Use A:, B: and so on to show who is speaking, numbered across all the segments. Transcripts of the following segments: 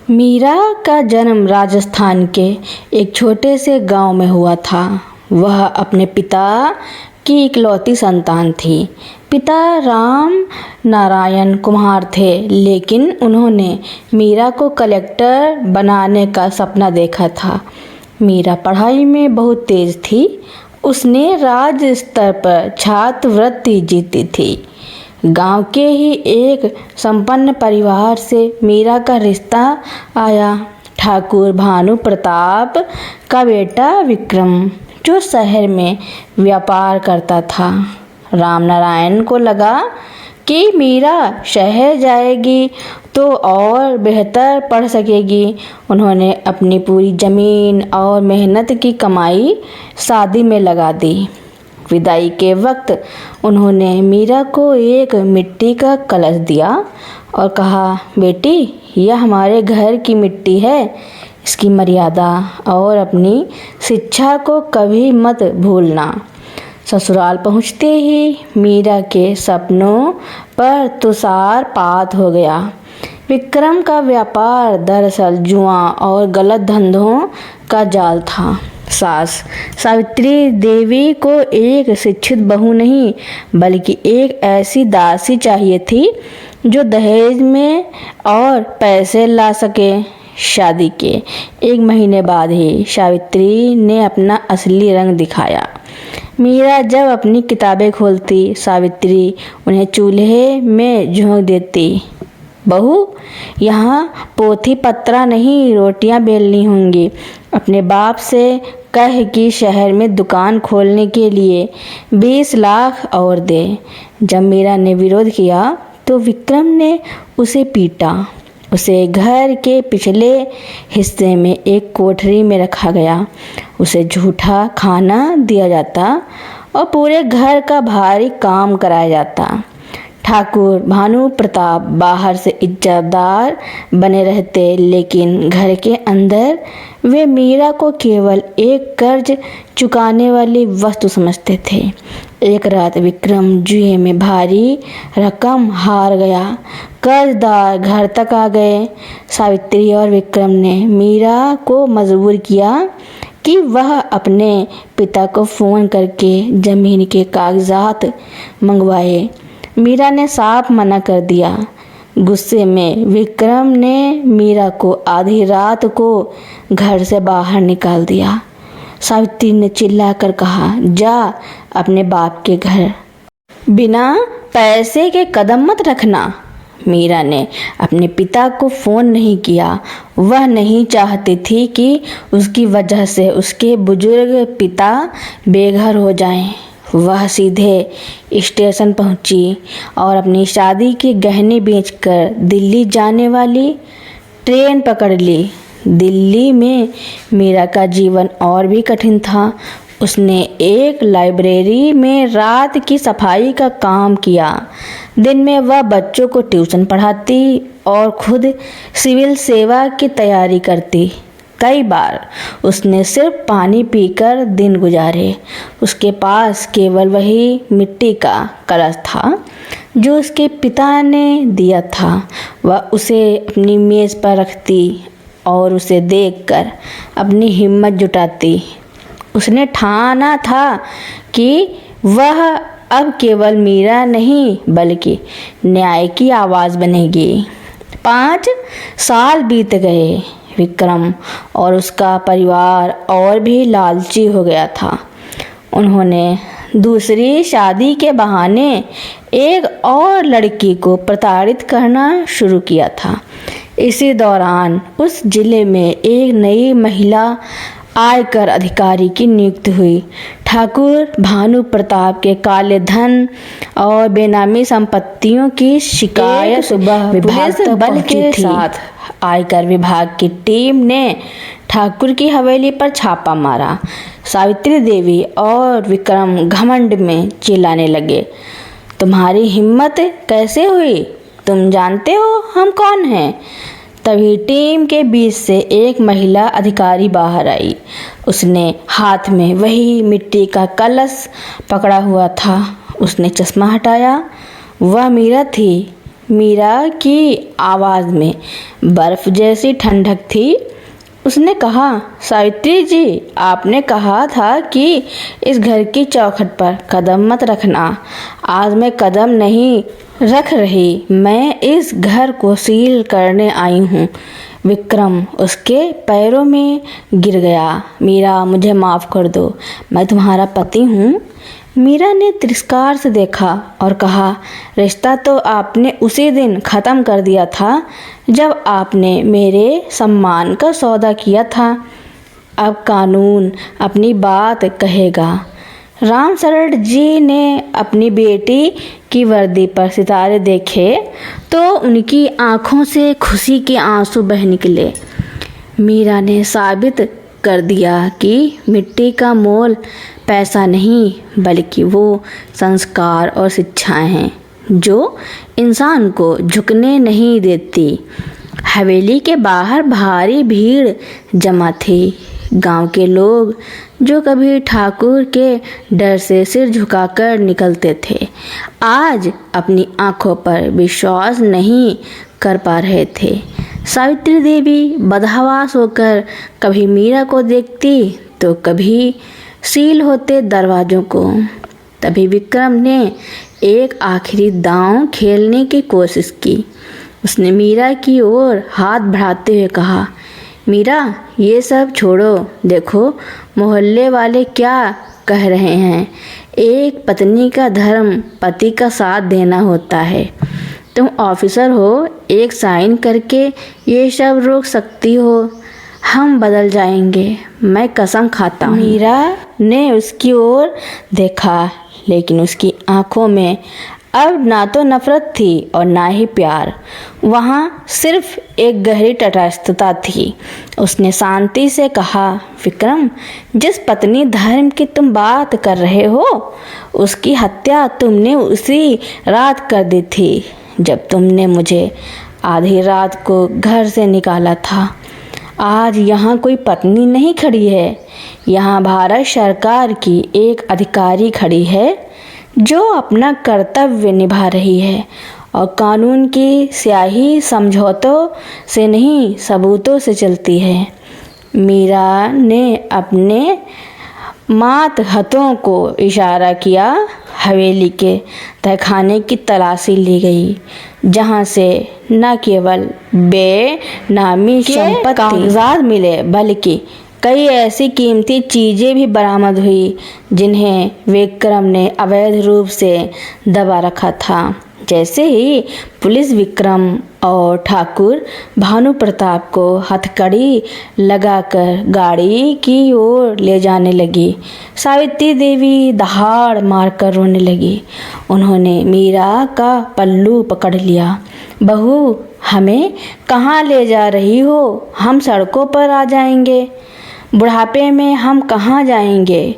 A: मीरा का जन्म राजस्थान के एक छोटे से गांव में हुआ था। वह अपने पिता की इकलौती संतान थी। पिता राम नारायण कुम्हार थे, लेकिन उन्होंने मीरा को कलेक्टर बनाने का सपना देखा था। मीरा पढ़ाई में बहुत तेज थी। उसने राज्य स्तर पर छात्रवृत्ति जीती थी। गांव के ही एक संपन्न परिवार से मीरा का रिश्ता आया। ठाकुर भानु प्रताप का बेटा विक्रम, जो शहर में व्यापार करता था। राम नारायण को लगा कि मीरा शहर जाएगी तो और बेहतर पढ़ सकेगी। उन्होंने अपनी पूरी जमीन और मेहनत की कमाई शादी में लगा दी। विदाई के वक्त उन्होंने मीरा को एक मिट्टी का कलश दिया और कहा, बेटी, यह हमारे घर की मिट्टी है। इसकी मर्यादा और अपनी शिक्षा को कभी मत भूलना। ससुराल पहुँचते ही मीरा के सपनों पर तुषारपात हो गया। विक्रम का व्यापार दरअसल जुआ और गलत धंधों का जाल था। सास सावित्री देवी को एक शिक्षित बहू नहीं, बल्कि एक ऐसी दासी चाहिए थी जो दहेज में और पैसे ला सके। शादी के 1 महीने बाद ही सावित्री ने अपना असली रंग दिखाया। मीरा जब अपनी किताबें खोलती, सावित्री उन्हें चूल्हे में झोंक देती। बहू, यहाँ पोथी पत्रा नहीं, रोटियां बेलनी होंगी। अपने बाप से कह कि शहर में दुकान खोलने के लिए 20 लाख और दे। जब मीरा ने विरोध किया तो विक्रम ने उसे पीटा। उसे घर के पिछले हिस्से में एक कोठरी में रखा गया। उसे झूठा खाना दिया जाता और पूरे घर का भारी काम कराया जाता। ठाकुर भानु प्रताप बाहर से इज्जतदार बने रहते, लेकिन घर के अंदर वे मीरा को केवल एक कर्ज चुकाने वाली वस्तु समझते थे। एक रात विक्रम जुए में भारी रकम हार गया। कर्जदार घर तक आ गए। सावित्री और विक्रम ने मीरा को मजबूर किया कि वह अपने पिता को फ़ोन करके ज़मीन के कागजात मंगवाए। मीरा ने साफ मना कर दिया। गुस्से में विक्रम ने मीरा को आधी रात को घर से बाहर निकाल दिया। सावित्री ने चिल्लाकर कहा, जा अपने बाप के घर, बिना पैसे के कदम मत रखना। मीरा ने अपने पिता को फ़ोन नहीं किया। वह नहीं चाहती थी कि उसकी वजह से उसके बुजुर्ग पिता बेघर हो जाएं। वह सीधे स्टेशन पहुंची और अपनी शादी के गहने बेचकर दिल्ली जाने वाली ट्रेन पकड़ ली। दिल्ली में मीरा का जीवन और भी कठिन था। उसने एक लाइब्रेरी में रात की सफाई का काम किया। दिन में वह बच्चों को ट्यूशन पढ़ाती और खुद सिविल सेवा की तैयारी करती। कई बार उसने सिर्फ पानी पीकर दिन गुजारे। उसके पास केवल वही मिट्टी का कलश था जो उसके पिता ने दिया था। वह उसे अपनी मेज़ पर रखती और उसे देखकर अपनी हिम्मत जुटाती। उसने ठाना था कि वह अब केवल मीरा नहीं, बल्कि न्याय की आवाज़ बनेगी। 5 साल बीत गए। विक्रम और उसका परिवार और भी लालची हो गया था। उन्होंने दूसरी शादी के बहाने एक और लड़की को प्रताड़ित करना शुरू किया था। इसी दौरान उस जिले में एक नई महिला आयकर अधिकारी की नियुक्ति हुई। ठाकुर भानु प्रताप के काले धन और बेनामी संपत्तियों की शिकायत सुबह पुलिस बल के साथ आयकर विभाग की टीम ने ठाकुर की हवेली पर छापा मारा। सावित्री देवी और विक्रम घमंड में चिल्लाने लगे, तुम्हारी हिम्मत कैसे हुई? तुम जानते हो हम कौन हैं? तभी टीम के बीच से एक महिला अधिकारी बाहर आई। उसने हाथ में वही मिट्टी का कलश पकड़ा हुआ था। उसने चश्मा हटाया। वह मीरा थी। मीरा की आवाज़ में बर्फ जैसी ठंडक थी। उसने कहा, सावित्री जी, आपने कहा था कि इस घर की चौखट पर कदम मत रखना। आज मैं कदम नहीं रख रही, मैं इस घर को सील करने आई हूँ। विक्रम उसके पैरों में गिर गया। मीरा, मुझे माफ़ कर दो, मैं तुम्हारा पति हूँ। मीरा ने तिरस्कार से देखा और कहा, रिश्ता तो आपने उसी दिन ख़त्म कर दिया था जब आपने मेरे सम्मान का सौदा किया था। अब कानून अपनी बात कहेगा। राम शरण जी ने अपनी बेटी की वर्दी पर सितारे देखे तो उनकी आंखों से खुशी के आंसू बह निकले। मीरा ने साबित कर दिया कि मिट्टी का मोल पैसा नहीं बल्कि वो संस्कार और शिक्षाएं हैं जो इंसान को झुकने नहीं देती। हवेली के बाहर भारी भीड़ जमा थी। गांव के लोग जो कभी ठाकुर के डर से सिर झुकाकर निकलते थे, आज अपनी आंखों पर विश्वास नहीं कर पा रहे थे। सावित्री देवी बदहवास होकर कभी मीरा को देखती तो कभी सील होते दरवाज़ों को। तभी विक्रम ने एक आखिरी दांव खेलने की कोशिश की। उसने मीरा की ओर हाथ बढ़ाते हुए कहा, मीरा, ये सब छोड़ो, देखो मोहल्ले वाले क्या कह रहे हैं। एक पत्नी का धर्म पति का साथ देना होता है। तुम ऑफिसर हो, एक साइन करके ये सब रोक सकती हो। हम बदल जाएंगे, मैं कसम खाता हूँ। मीरा ने उसकी ओर देखा, लेकिन उसकी आंखों में अब ना तो नफरत थी और ना ही प्यार। वहाँ सिर्फ एक गहरी तटस्थता थी। उसने शांति से कहा, विक्रम, जिस पत्नी धर्म की तुम बात कर रहे हो, उसकी हत्या तुमने उसी रात कर दी थी जब तुमने मुझे आधी रात को घर से निकाला था। आज यहाँ कोई पत्नी नहीं खड़ी है, यहाँ भारत सरकार की एक अधिकारी खड़ी है जो अपना कर्तव्य निभा रही है और कानून की स्याही समझौतों से नहीं सबूतों से चलती है। मीरा ने अपने मात हाथों को इशारा किया। हवेली के तहखाने की तलाशी ली गई, जहाँ से न केवल बेनामी संपत्ति कागजात मिले बल्कि कई ऐसी कीमती चीज़ें भी बरामद हुई जिन्हें विक्रम ने अवैध रूप से दबा रखा था। जैसे ही पुलिस विक्रम और ठाकुर भानु प्रताप को हथकड़ी लगाकर गाड़ी की ओर ले जाने लगी, सावित्री देवी दहाड़ मारकर रोने लगी। उन्होंने मीरा का पल्लू पकड़ लिया। बहू, हमें कहाँ ले जा रही हो? हम सड़कों पर आ जाएंगे। बुढ़ापे में हम कहाँ जाएंगे?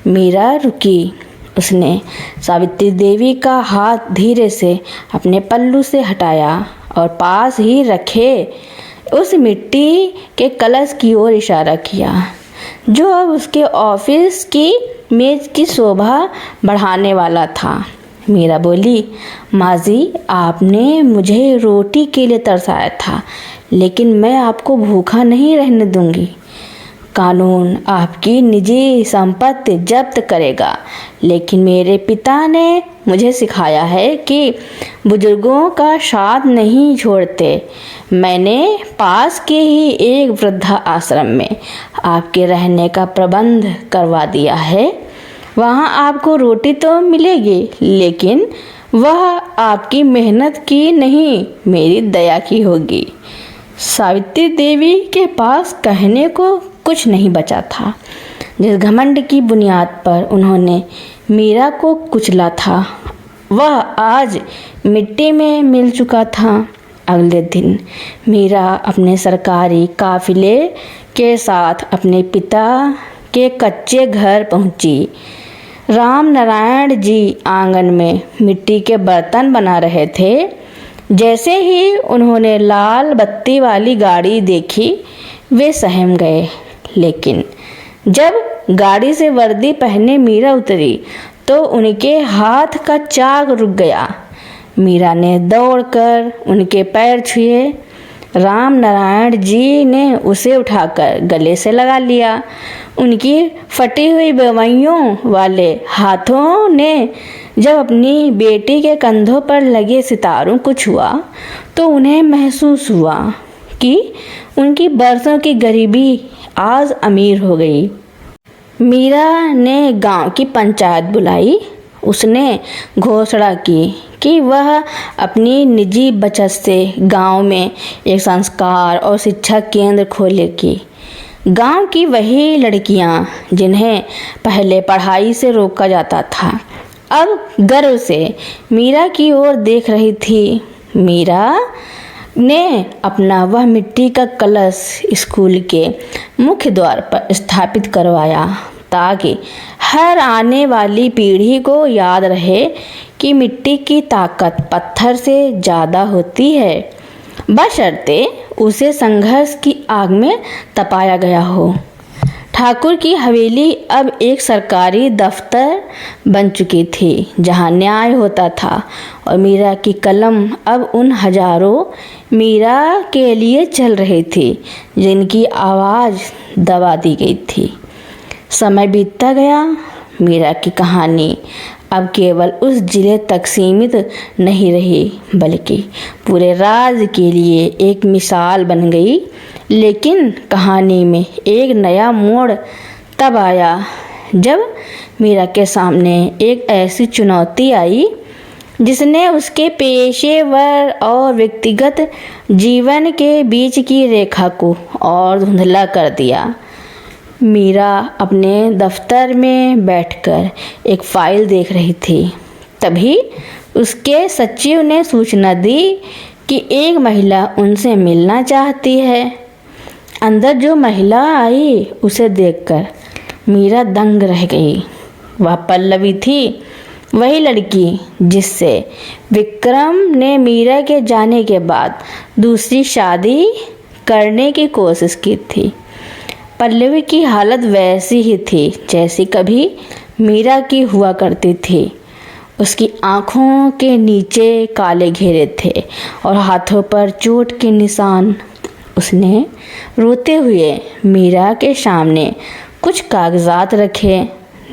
A: मीरा रुकी। उसने सावित्री देवी का हाथ धीरे से अपने पल्लू से हटाया और पास ही रखे उस मिट्टी के कलश की ओर इशारा किया जो अब उसके ऑफिस की मेज की शोभा बढ़ाने वाला था। मीरा बोली, माँ जी, आपने मुझे रोटी के लिए तरसाया था, लेकिन मैं आपको भूखा नहीं रहने दूंगी। कानून आपकी निजी संपत्ति जब्त करेगा, लेकिन मेरे पिता ने मुझे सिखाया है कि बुजुर्गों का साथ नहीं छोड़ते। मैंने पास के ही एक वृद्धा आश्रम में आपके रहने का प्रबंध करवा दिया है। वहाँ आपको रोटी तो मिलेगी, लेकिन वह आपकी मेहनत की नहीं, मेरी दया की होगी। सावित्री देवी के पास कहने को कुछ नहीं बचा था। जिस घमंड की बुनियाद पर उन्होंने मीरा को कुचला था, वह आज मिट्टी में मिल चुका था। अगले दिन मीरा अपने सरकारी काफिले के साथ अपने पिता के कच्चे घर पहुंची। राम नारायण जी आंगन में मिट्टी के बर्तन बना रहे थे। जैसे ही उन्होंने लाल बत्ती वाली गाड़ी देखी, वे सहम गए। लेकिन जब गाड़ी से वर्दी पहने मीरा उतरी तो उनके हाथ का चाक रुक गया। मीरा ने दौड़कर उनके पैर छुए। राम नारायण जी ने उसे उठाकर गले से लगा लिया। उनकी फटी हुई बवैयों वाले हाथों ने जब अपनी बेटी के कंधों पर लगे सितारों को छुआ तो उन्हें महसूस हुआ कि उनकी बरसों की गरीबी आज अमीर हो गई। मीरा ने गांव की पंचायत बुलाई। उसने घोषणा की कि वह अपनी निजी बचत से गांव में एक संस्कार और शिक्षा केंद्र खोलेगी। गांव की वही लड़कियां जिन्हें पहले पढ़ाई से रोका जाता था अब गर्व से मीरा की ओर देख रही थी। मीरा ने अपना वह मिट्टी का कलश स्कूल के मुख्य द्वार पर स्थापित करवाया ताकि हर आने वाली पीढ़ी को याद रहे कि मिट्टी की ताकत पत्थर से ज़्यादा होती है, बशर्ते उसे संघर्ष की आग में तपाया गया हो। ठाकुर की हवेली अब एक सरकारी दफ्तर बन चुकी थी जहां न्याय होता था और मीरा की कलम अब उन हजारों मीरा के लिए चल रही थी जिनकी आवाज़ दबा दी गई थी। समय बीतता गया। मीरा की कहानी अब केवल उस जिले तक सीमित नहीं रही बल्कि पूरे राज्य के लिए एक मिसाल बन गई। लेकिन कहानी में एक नया मोड़ तब आया जब मीरा के सामने एक ऐसी चुनौती आई जिसने उसके पेशेवर और व्यक्तिगत जीवन के बीच की रेखा को और धुंधला कर दिया। मीरा अपने दफ्तर में बैठकर एक फाइल देख रही थी। तभी उसके सचिव ने सूचना दी कि एक महिला उनसे मिलना चाहती है। अंदर जो महिला आई उसे देखकर मीरा दंग रह गई। वह पल्लवी थी, वही लड़की जिससे विक्रम ने मीरा के जाने के बाद दूसरी शादी करने की कोशिश की थी। पल्लवी की हालत वैसी ही थी जैसी कभी मीरा की हुआ करती थी। उसकी आँखों के नीचे काले घेरे थे और हाथों पर चोट के निशान। उसने रोते हुए मीरा के सामने कुछ कागजात रखे।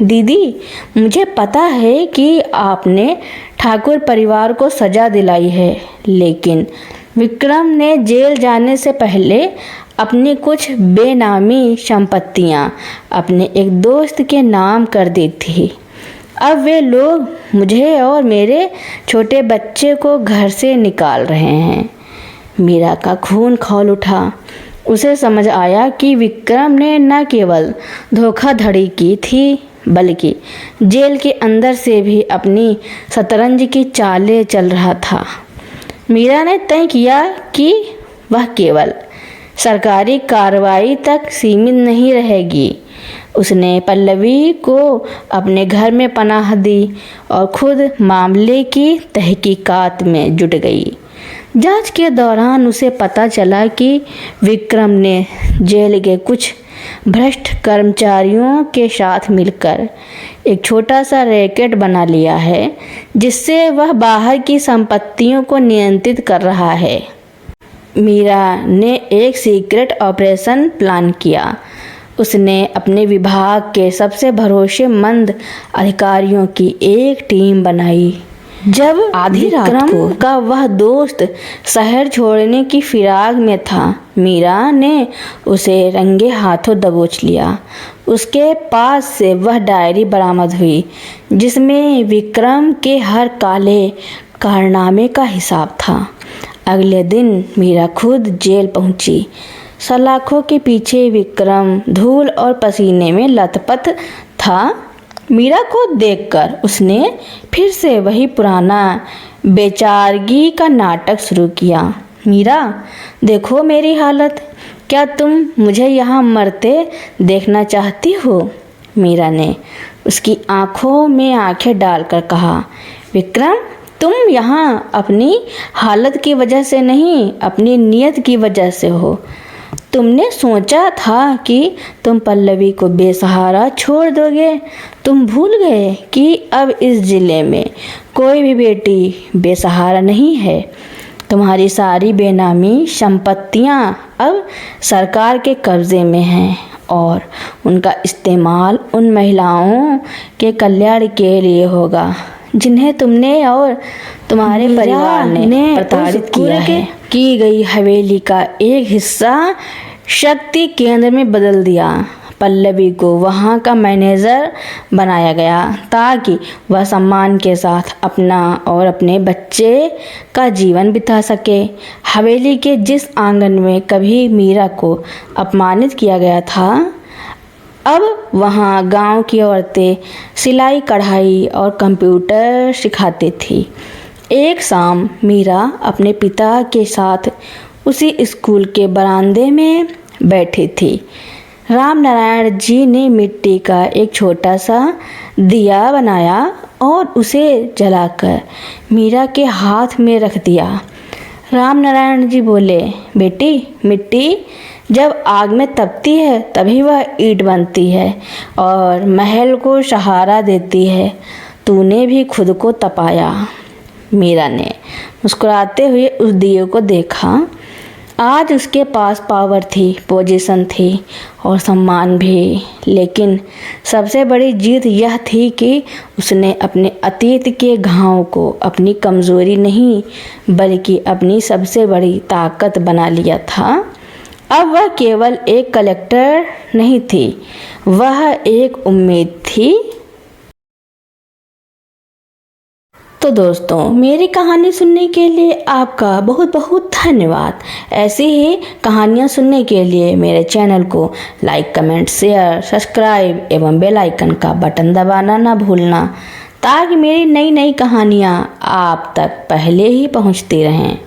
A: दीदी, मुझे पता है कि आपने ठाकुर परिवार को सजा दिलाई है, लेकिन विक्रम ने जेल जाने से पहले अपनी कुछ बेनामी संपत्तियां अपने एक दोस्त के नाम कर दी थी। अब वे लोग मुझे और मेरे छोटे बच्चे को घर से निकाल रहे हैं। मीरा का खून खौल उठा। उसे समझ आया कि विक्रम ने न केवल धोखाधड़ी की थी बल्कि जेल के अंदर से भी अपनी शतरंज की चालें चल रहा था। मीरा ने तय किया कि वह केवल सरकारी कार्रवाई तक सीमित नहीं रहेगी। उसने पल्लवी को अपने घर में पनाह दी और खुद मामले की तहकीकात में जुट गई। जांच के दौरान उसे पता चला कि विक्रम ने जेल के कुछ भ्रष्ट कर्मचारियों के साथ मिलकर एक छोटा सा रैकेट बना लिया है जिससे वह बाहर की संपत्तियों को नियंत्रित कर रहा है। मीरा ने एक सीक्रेट ऑपरेशन प्लान किया। उसने अपने विभाग के सबसे भरोसेमंद अधिकारियों की एक टीम बनाई। जब आधी रात को का वह दोस्त शहर छोड़ने की फिराक में था, मीरा ने उसे रंगे हाथों दबोच लिया। उसके पास से वह डायरी बरामद हुई जिसमें विक्रम के हर काले कारनामे का हिसाब था। अगले दिन मीरा खुद जेल पहुंची। सलाखों के पीछे विक्रम धूल और पसीने में लथपथ था। मीरा को देखकर उसने फिर से वही पुराना बेचारगी का नाटक शुरू किया। मीरा, देखो मेरी हालत, क्या तुम मुझे यहाँ मरते देखना चाहती हो? मीरा ने उसकी आंखों में आंखें डालकर कहा। विक्रम, तुम यहाँ अपनी हालत की वजह से नहीं, अपनी नीयत की वजह से हो। तुमने सोचा था कि तुम पल्लवी को बेसहारा छोड़ दोगे। तुम भूल गए कि अब इस जिले में कोई भी बेटी बेसहारा नहीं है। तुम्हारी सारी बेनामी संपत्तियां अब सरकार के कब्जे में हैं और उनका इस्तेमाल उन महिलाओं के कल्याण के लिए होगा जिन्हें तुमने और तुम्हारे परिवार ने प्रताड़ित किया है। की गई हवेली का एक हिस्सा शक्ति केंद्र में बदल दिया। पल्लवी को वहाँ का मैनेजर बनाया गया ताकि वह सम्मान के साथ अपना और अपने बच्चे का जीवन बिता सके। हवेली के जिस आंगन में कभी मीरा को अपमानित किया गया था, अब वहाँ गांव की औरतें सिलाई कढ़ाई और कंप्यूटर सिखाती थी। एक शाम मीरा अपने पिता के साथ उसी स्कूल के बरामदे में बैठी थी। राम नारायण जी ने मिट्टी का एक छोटा सा दिया बनाया और उसे जलाकर मीरा के हाथ में रख दिया। राम नारायण जी बोले, बेटी, मिट्टी जब आग में तपती है तभी वह ईंट बनती है और महल को सहारा देती है। तूने भी खुद को तपाया। मीरा ने मुस्कुराते हुए उस दिए को देखा। आज उसके पास पावर थी, पोजीशन थी और सम्मान भी, लेकिन सबसे बड़ी जीत यह थी कि उसने अपने अतीत के घाव को अपनी कमज़ोरी नहीं बल्कि अपनी सबसे बड़ी ताकत बना लिया था। अब वह केवल एक कलेक्टर नहीं थी, वह एक उम्मीद थी। तो दोस्तों, मेरी कहानी सुनने के लिए आपका बहुत बहुत धन्यवाद। ऐसी ही कहानियाँ सुनने के लिए मेरे चैनल को लाइक, कमेंट, शेयर, सब्सक्राइब एवं बेल आइकन का बटन दबाना ना भूलना ताकि मेरी नई नई कहानियाँ आप तक पहले ही पहुँचती रहें।